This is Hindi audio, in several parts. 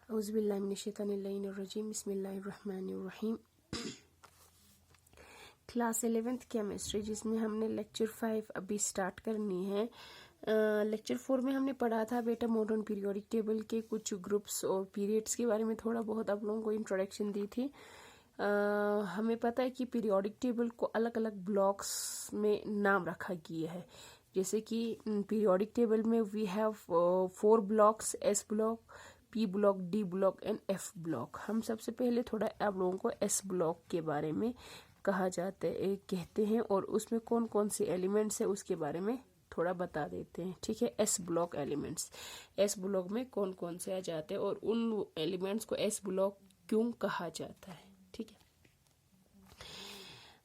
औज़ुबिल्लाहिमिनश्शैतानिर्रजीम बिस्मिल्लाहिर्रहमानिर्रहीम। क्लास 11th केमिस्ट्री जिसमें हमने लेक्चर 5 अभी स्टार्ट करनी है। लेक्चर 4 में हमने पढ़ा था बेटा मॉडर्न पीरियोडिक टेबल के कुछ ग्रुप्स और पीरियड्स के बारे में थोड़ा बहुत आप लोगों को इंट्रोडक्शन दी थी। हमें पता है कि पीरियोडिक टेबल को अलग अलग ब्लॉक्स में नाम रखा गया है। जैसे कि पीरियोडिक टेबल में we have 4 blocks, s block, p block, d block and f block. हम सबसे पहले थोड़ा आप लोगों को एस ब्लॉक के बारे में कहते हैं और उसमें कौन कौन से एलिमेंट्स है उसके बारे में थोड़ा बता देते हैं। ठीक है, S block elements, S block में कौन कौन से आ जाते हैं और उन एलिमेंट्स को एस ब्लॉक क्यों कहा जाता है। ठीक है,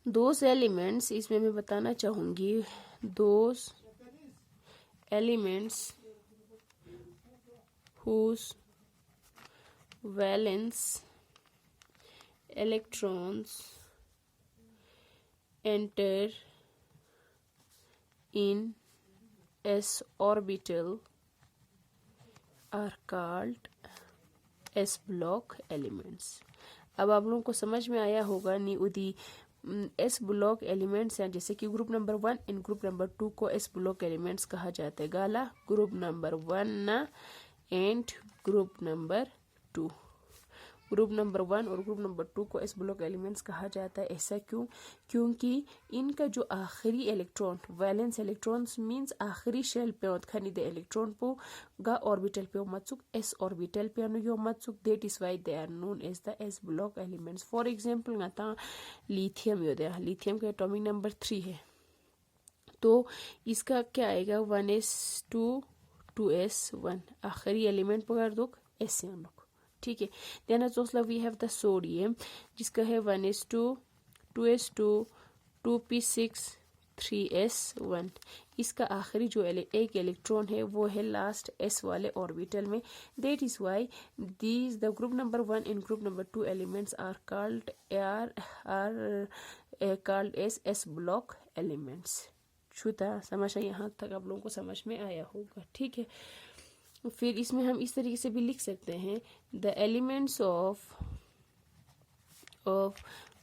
दोज एलिमेंट्स इसमें मैं बताना चाहूंगी, those elements whose valence electrons enter in s orbital are called s block elements। अब आप लोगों को समझ में आया होगा नी उदी एस ब्लॉक एलिमेंट्स हैं, जैसे कि group number 1 in group number 2 को एस ब्लॉक एलिमेंट्स कहा जाता है। गाला ग्रुप नंबर 1 ना and group number 2, group number 1 और ग्रुप नंबर 2 को एस ब्लॉक एलिमेंट्स कहा जाता है। ऐसा क्यों? क्योंकि इनका जो आखिरी इलेक्ट्रॉन, वैलेंस इलेक्ट्रॉन्स मींस आखिरी शेल पे खनी दे इलेक्ट्रॉन पो गा ऑर्बिटल पे मत्सुक एस ऑर्बिटल पे यो मत्सुक, that is why they are known as the S block elements. For example गाता लिथियम यो दे, लिथियम का एटॉमिक नंबर 3 है, तो इसका क्या आएगा 1s2 2s1, आखिरी एलिमेंट पकड़ दो एस यान। ठीक है, then we have the sodium जिसका है 1s2 2s2 2p6 3s1। इसका आखिरी जो एक इलेक्ट्रॉन है वो है लास्ट एस वाले ऑर्बिटल में। That is why these the group number 1 in group number 2 elements are called s s block elements. छूता समझ यहाँ तक आप लोगों को समझ में आया होगा। ठीक है, फिर इसमें हम इस तरीके से भी लिख सकते हैं, the elements of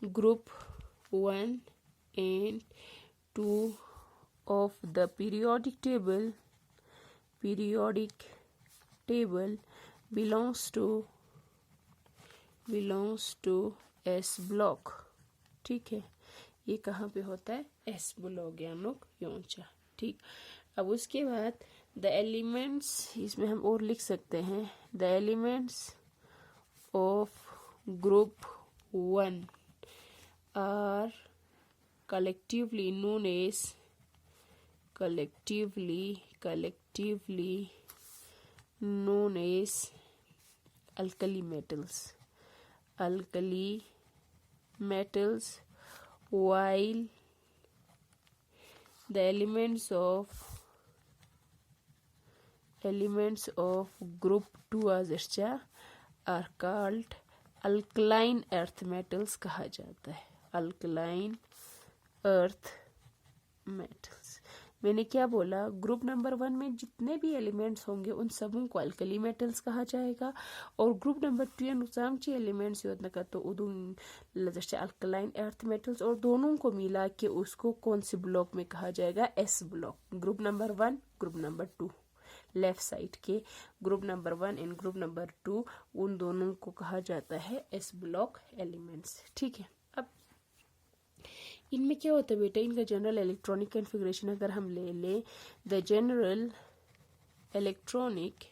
group 1 and 2 of the periodic table belongs to S block। ठीक है, ये कहाँ पे होता है? S ब्लॉक यानोक योंचा। ठीक, अब उसके बाद द एलिमेंट्स इसमें हम और लिख सकते हैं, the elements of group 1 are collectively known as alkali metals, while the elements of group 2 are called alkaline earth metals कहा जाता है। alkaline earth metals, मैंने क्या बोला, ग्रुप नंबर 1 में जितने भी एलिमेंट्स होंगे उन सबों को अल्कली मेटल्स कहा जाएगा, और ग्रुप नंबर 2 नुकसानची एलिमेंट्स योजना का तो उदून लजर अल्कलाइन अर्थ मेटल्स, और दोनों को मिला के उसको कौन से ब्लॉक में कहा जाएगा? S block. Group number 1 group number 2 left side के group number 1 and group number 2 उन दोनों को कहा जाता है एस ब्लॉक एलिमेंट्स। ठीक है, अब इनमें क्या होता है बेटा, इनका जनरल इलेक्ट्रॉनिक कॉन्फ़िगरेशन अगर हम ले लें, the general electronic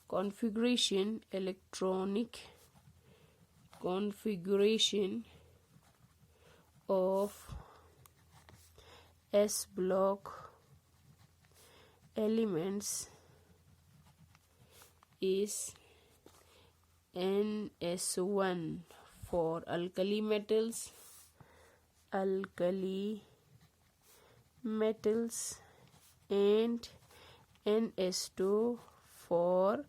configuration of S block elements is NS1 for alkali metals and NS2 for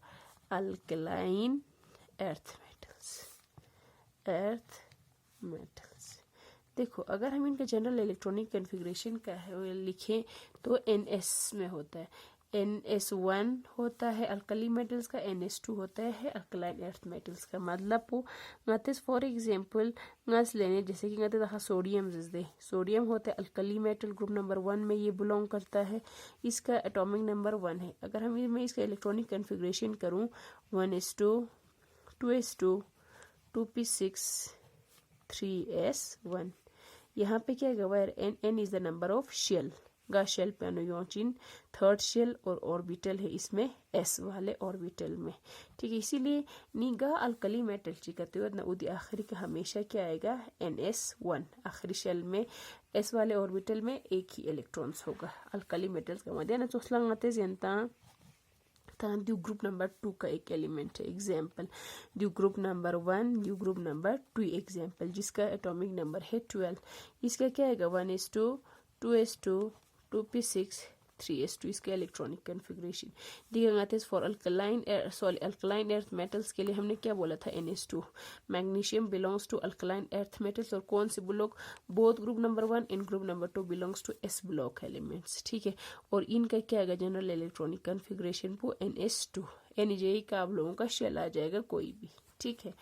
alkaline earth metals। देखो, अगर हम इनका जनरल इलेक्ट्रॉनिक कॉन्फ़िगरेशन का है लिखें तो NS में होता है NS1 होता है अल्कली मेटल्स का, NS2 होता है अल्कलाइन अर्थ मेटल्स का। मतलब वो ngātis फॉर एग्जांपल ngās लेने जैसे कि ngāte दखा सोडियम दे, सोडियम होता है अल्कली मेटल, ग्रुप नंबर 1 में ये बिलोंग करता है, इसका एटॉमिक नंबर 1 है। अगर मैं इसका इलेक्ट्रॉनिक कन्फिग्रेशन करूँ 1s2 2s2 2p6 3s1, यहाँ पे क्या है where n is the number of shell गा शेल पेनोयोचिन थर्ड शेल और ऑर्बिटल है इसमें s वाले ऑर्बिटल में, ठीक है। इसीलिए नीगा अल्कली मेटल चिकते हो ना उदी आखिरी का हमेशा क्या आएगा NS1, आखिरी शेल में s वाले ऑर्बिटल में एक ही इलेक्ट्रॉन्स होगा अल्कली मेटल्स का मध्य ना चोसला आते जनता ड्यू ग्रुप नंबर 2 का एक एलिमेंट है example, due group number 1 due group number 2 example जिसका एटॉमिक नंबर है 12, इसका क्या आएगा 1s2 2s2 2p6 3s2, इसका इलेक्ट्रॉनिक कन्फिग्रेशन दिया गया फॉर अल्कलाइन अर्थ मेटल्स के लिए हमने क्या बोला था NS2, magnesium belongs to alkaline earth metals और कौन से block both group number 1 in group number 2 belongs to S block elements, ठीक है। और इनका क्या आएगा जनरल इलेक्ट्रॉनिक कन्फिग्रेशन वो NS2, NJ का आप लोगों का शेल आ जाएगा कोई भी, ठीक है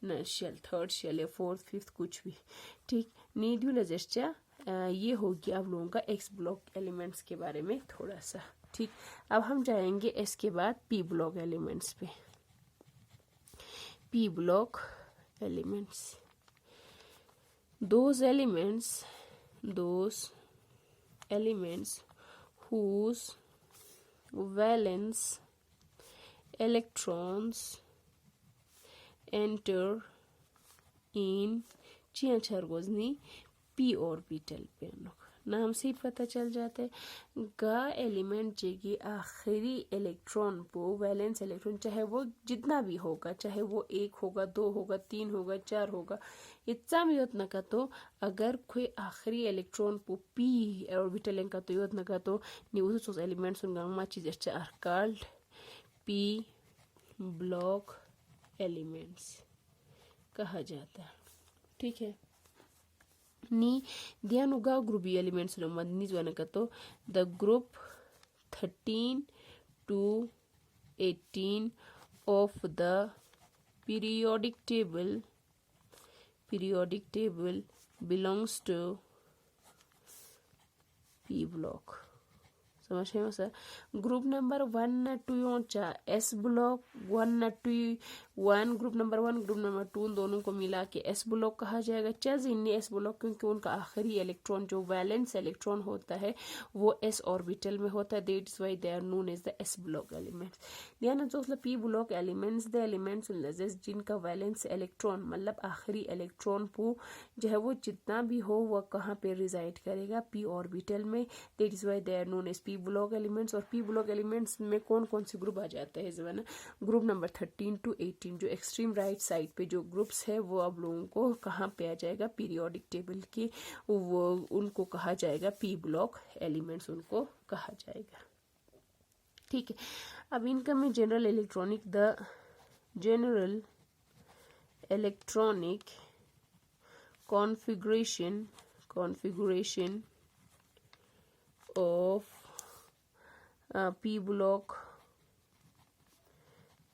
ना, शेल थर्ड शेल या फोर्थ फिफ्थ कुछ भी, ठीक। नीड्यूलजेस्चा ये हो गया आप लोगों का एक्स ब्लॉक एलिमेंट्स के बारे में थोड़ा सा, ठीक। अब हम जाएंगे इसके बाद पी ब्लॉक एलिमेंट्स पे। P block elements, those elements whose valence electrons enter in चिया छरगोजनी पी ऑर्बिटल पे नाम से ही पता चल जाता है गा एलिमेंट जेगी आखिरी इलेक्ट्रॉन को वैलेंस इलेक्ट्रॉन चाहे वो जितना भी होगा, चाहे वो 1 होगा 2 होगा 3 होगा 4 होगा इतना भी उतना का, तो अगर कोई आखिरी इलेक्ट्रॉन को पी ऑर्बिटल का तो उतना का तो न्यूज उस एलिमेंट्स उनका चीज are called p block elements कहा जाता है, ठीक है। नी ध्यान होगा ग्रुप एलिमेंट्स मदनी जो का तो the group 13 to 18 of the periodic table belongs to p block, समझ रहे हो sir. Group number 1 2 S block 1 2 1 group number 1 group number 2 दोनों को मिला के S ब्लॉक कहा जाएगा। चेज इन S ब्लॉक क्योंकि उनका आखिरी इलेक्ट्रॉन जो वैलेंस इलेक्ट्रॉन होता है वो S ऑर्बिटल में होता है, that is why they are known as the S block elements. ध्यान जो P block elements the elements जिनका वैलेंस इलेक्ट्रॉन मतलब आखिरी इलेक्ट्रॉन को जो है वो जितना भी हो वह कहाँ पे रिजाइड करेगा P ऑर्बिटल में, that is why they are known as P block elements. और P ब्लॉक एलिमेंट्स में कौन कौन से ग्रुप आ जाता है जो है ना, ग्रुप नंबर 13 to 18 जो एक्सट्रीम राइट साइड पे जो ग्रुप्स है वो आप लोगों को कहाँ पे आ जाएगा पीरियोडिक टेबल की, वो उनको कहा जाएगा P ब्लॉक एलिमेंट्स उनको कहा जाएगा, ठीक है। अब इनका में general electronic configuration of P block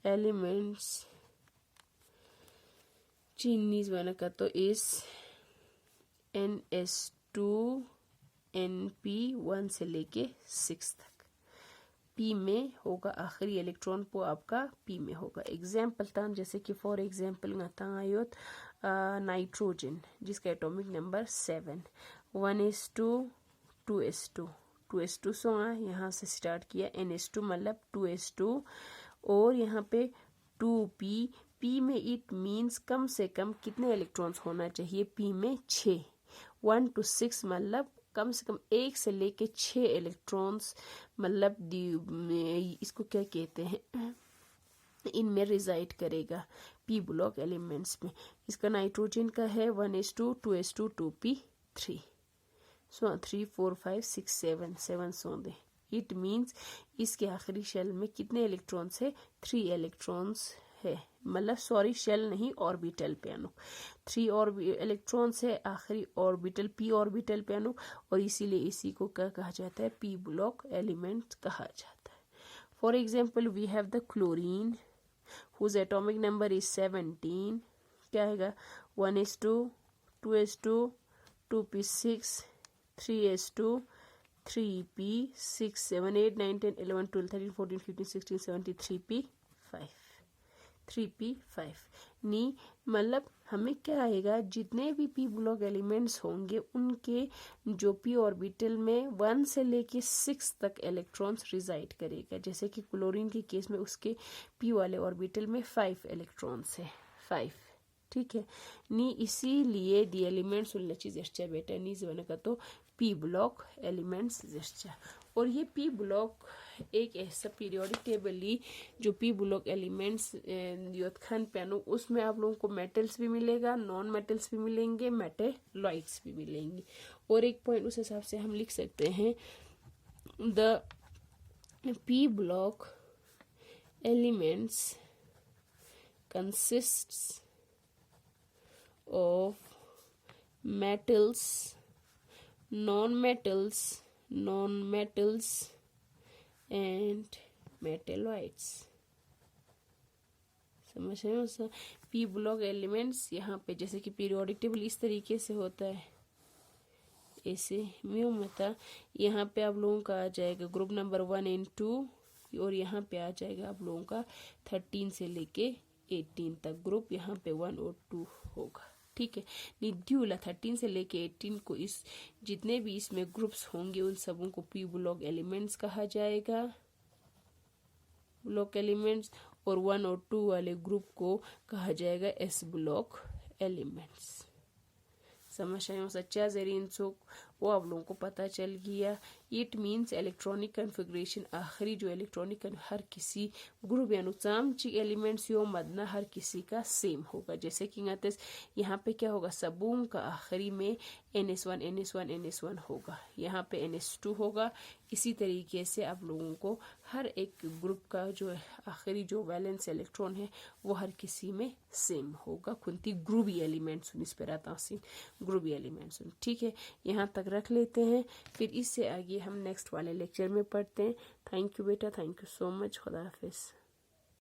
elements चीनीज वाला का तो इस NS2 NP1 से लेके 6 तक P में होगा, आखिरी इलेक्ट्रॉन को आपका P में होगा। एग्जाम्पल तान जैसे कि फॉर एग्जाम्पल गाता आयोत नाइट्रोजन जिसका atomic number 7 1s2 2s2 2s2 सो यहाँ से स्टार्ट किया NS2 मतलब 2s2 और यहाँ पे 2p में इट मीन्स कम से कम कितने इलेक्ट्रॉन्स होना चाहिए P में 6 1 to 6 मतलब कम से कम 1 से लेके 6 इलेक्ट्रॉन्स मतलब इसको क्या कहते हैं इनमें रिजाइड करेगा P ब्लॉक एलिमेंट्स में। इसका नाइट्रोजन का है 1s2 2s2 2p3 so 3 4 5 6 7 so they, it means इसके आखिरी शेल में कितने इलेक्ट्रॉन्स है 3 इलेक्ट्रॉन्स है, मतलब सॉरी शेल नहीं ऑर्बिटल पे अनु 3 और इलेक्ट्रॉन्स है आखिरी ऑर्बिटल P ऑर्बिटल पे अनु, और इसीलिए इसी को क्या कहा जाता है P ब्लॉक एलिमेंट कहा जाता है। For example, we have the chlorine whose atomic number is 17. क्या आएगा 1s2 2s2 2p6 3s2 3p 6 7 8 9 10 11 12 13 14 15 16 17 3p5 3p5 नी मतलब हमें क्या आएगा जितने भी p ब्लॉक एलिमेंट्स होंगे उनके जो p ऑर्बिटल में 1 से लेके 6 तक इलेक्ट्रॉन्स रिजाइड करेगा। जैसे कि क्लोरीन के केस में उसके p वाले ऑर्बिटल में 5 इलेक्ट्रॉन्स है 5, ठीक है नी। इसीलिए दी एलिमेंट्स उल्लची जस्चा बेटा नी जवना का तो p ब्लॉक एलिमेंट्स जस्चा। और ये p ब्लॉक एक ऐसा पीरियोडिक टेबल जो p ब्लॉक एलिमेंट्स योतखान पैनो उसमें आप लोगों को मेटल्स भी मिलेगा, नॉन मेटल्स भी मिलेंगे, मेटेलॉइड्स भी मिलेंगे। और एक पॉइंट उस हिसाब से हम लिख सकते हैं the p block elements consists of metals, non-metals and metalloids। समझ रहे हो सर? पी ब्लॉक एलिमेंट्स यहाँ पे जैसे कि पीरियोडिक टेबल इस तरीके से होता है ऐसे म्यू मता, यहाँ पे आप लोगों का आ जाएगा ग्रुप नंबर 1 and 2 और यहाँ पे आ जाएगा आप लोगों का 13 से लेके 18 तक ग्रुप, यहाँ पे 1 और 2 होगा, ठीक है। निड्यूला 13 से लेके 18 को इस जितने भी इसमें ग्रुप्स होंगे उन सबों को पी ब्लॉक एलिमेंट्स कहा जाएगा, ब्लॉक एलिमेंट्स। और 1 और 2 वाले ग्रुप को कहा जाएगा एस ब्लॉक एलिमेंट्स। समझ आए हो सच्चा जरीन सो वो आप लोगों को पता चल गया। इट मीन्स इलेक्ट्रॉनिक कन्फिग्रेशन आखिरी जो इलेक्ट्रॉनिक हर किसी ग्रुप या ची एलिमेंट्स यो मदना हर किसी का सेम होगा। जैसे कि यहाँ पे क्या होगा सबूम का आखिरी में NS1 NS1 NS1 होगा, यहाँ पे NS2 होगा। इसी तरीके से आप लोगों को हर एक ग्रुप का जो आखिरी जो वैलेंस इलेक्ट्रॉन है वो हर किसी में सेम होगा। Khunti groupie elements groupie elements, ठीक है। यहाँ तक रख लेते हैं, फिर इससे आगे हम नेक्स्ट वाले लेक्चर में पढ़ते हैं। थैंक यू बेटा, थैंक यू सो मच। खुदा हाफिज़।